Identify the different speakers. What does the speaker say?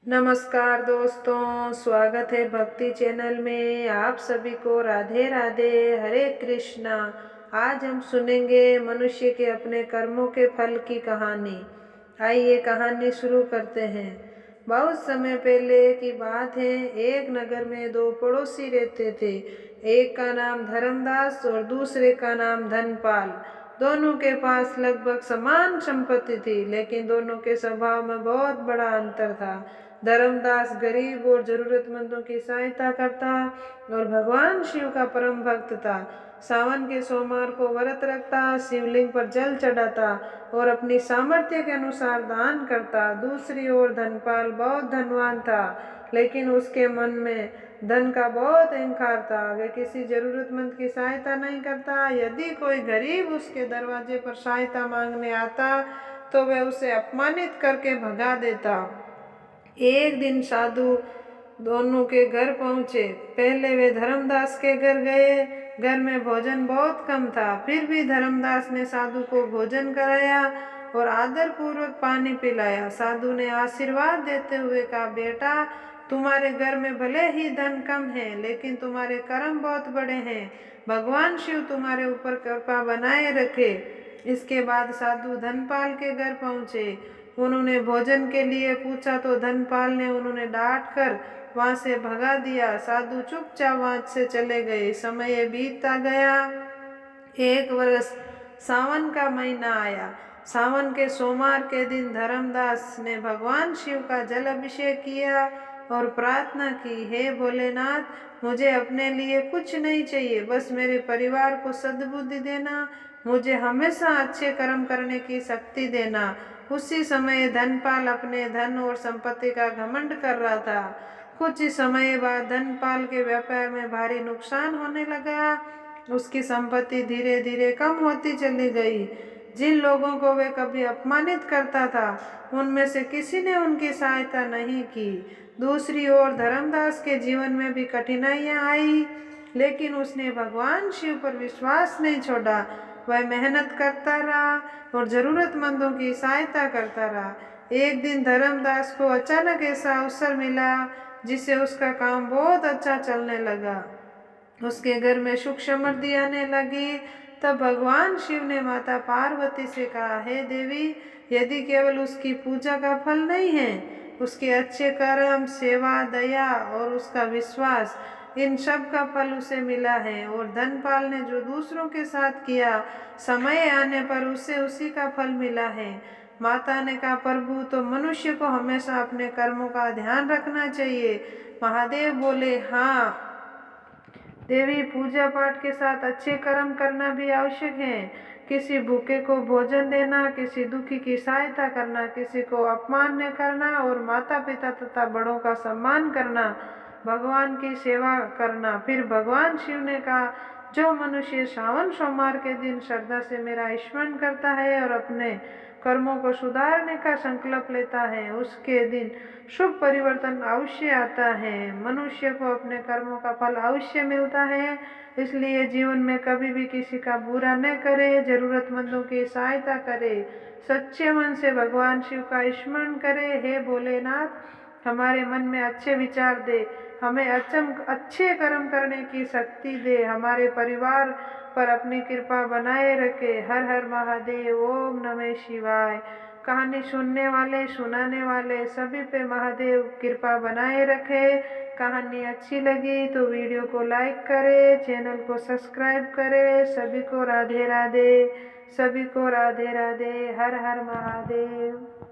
Speaker 1: नमस्कार दोस्तों, स्वागत है भक्ति चैनल में। आप सभी को राधे राधे, हरे कृष्णा। आज हम सुनेंगे मनुष्य के अपने कर्मों के फल की कहानी। आइए कहानी शुरू करते हैं। बहुत समय पहले की बात है। एक नगर में दो पड़ोसी रहते थे। एक का नाम धर्मदास और दूसरे का नाम धनपाल। दोनों के पास लगभग समान संपत्ति थी, लेकिन दोनों के स्वभाव में बहुत बड़ा अंतर था। धर्मदास गरीब और जरूरतमंदों की सहायता करता और भगवान शिव का परम भक्त था। सावन के सोमवार को व्रत रखता, शिवलिंग पर जल चढ़ाता और अपनी सामर्थ्य के अनुसार दान करता। दूसरी ओर धनपाल बहुत धनवान था, लेकिन उसके मन में धन का बहुत अहंकार था। वे किसी जरूरतमंद की सहायता नहीं करता। यदि कोई गरीब उसके दरवाजे पर सहायता मांगने आता तो वे उसे अपमानित करके भगा देता। एक दिन साधु दोनों के घर पहुंचे। पहले वे धर्मदास के घर गए। घर में भोजन बहुत कम था, फिर भी धर्मदास ने साधु को भोजन कराया और आदर पूर्वक पानी पिलाया। साधु ने आशीर्वाद देते हुए कहा, बेटा, तुम्हारे घर में भले ही धन कम है, लेकिन तुम्हारे कर्म बहुत बड़े हैं। भगवान शिव तुम्हारे ऊपर कृपा बनाए रखे। इसके बाद साधु धनपाल के घर पहुंचे। उन्होंने भोजन के लिए पूछा तो धनपाल ने उन्होंने डांट कर वहां से भगा दिया। साधु चुपचाप वहां से चले गए। समय बीतता गया। एक वर्ष सावन का महीना आया। सावन के सोमवार के दिन धर्मदास ने भगवान शिव का जल अभिषेक किया और प्रार्थना की, हे भोलेनाथ, मुझे अपने लिए कुछ नहीं चाहिए, बस मेरे परिवार को सद्बुद्धि देना, मुझे हमेशा अच्छे कर्म करने की शक्ति देना। उसी समय धनपाल अपने धन और संपत्ति का घमंड कर रहा था। कुछ ही समय बाद धनपाल के व्यापार में भारी नुकसान होने लगा। उसकी संपत्ति धीरे धीरे कम होती चली गई। जिन लोगों को वे कभी अपमानित करता था, उनमें से किसी ने उनकी सहायता नहीं की। दूसरी ओर धर्मदास के जीवन में भी कठिनाइयां आई, लेकिन उसने भगवान शिव पर विश्वास नहीं छोड़ा। वह मेहनत करता रहा और जरूरतमंदों की सहायता करता रहा। एक दिन धर्मदास को अचानक ऐसा अवसर मिला जिससे उसका काम बहुत अच्छा चलने लगा। उसके घर में सुख समृद्धि आने लगी। तब भगवान शिव ने माता पार्वती से कहा, हे देवी, यदि केवल उसकी पूजा का फल नहीं है, उसके अच्छे कर्म, सेवा, दया और उसका विश्वास, इन सब का फल उसे मिला है। और धनपाल ने जो दूसरों के साथ किया, समय आने पर उसे उसी का फल मिला है। माता ने कहा, प्रभु, तो मनुष्य को हमेशा अपने कर्मों का ध्यान रखना चाहिए। महादेव बोले, हाँ देवी, पूजा पाठ के साथ अच्छे कर्म करना भी आवश्यक है। किसी भूखे को भोजन देना, किसी दुखी की सहायता करना, किसी को अपमान न करना और माता पिता तथा बड़ों का सम्मान करना, भगवान की सेवा करना। फिर भगवान शिव ने कहा, जो मनुष्य सावन सोमवार के दिन श्रद्धा से मेरा स्मरण करता है और अपने कर्मों को सुधारने का संकल्प लेता है, उसके दिन शुभ परिवर्तन अवश्य आता है। मनुष्य को अपने कर्मों का फल अवश्य मिलता है। इसलिए जीवन में कभी भी किसी का बुरा न करे, जरूरतमंदों की सहायता करे, सच्चे मन से भगवान शिव का स्मरण करे। हे भोलेनाथ, हमारे मन में अच्छे विचार दे, हमें अच्छे कर्म करने की शक्ति दे, हमारे परिवार पर अपनी कृपा बनाए रखे। हर हर महादेव, ओम नमः शिवाय। कहानी सुनने वाले, सुनाने वाले सभी पे महादेव कृपा बनाए रखे। कहानी अच्छी लगी तो वीडियो को लाइक करें, चैनल को सब्सक्राइब करें। सभी को राधे राधे, सभी को राधे राधे, हर हर महादेव।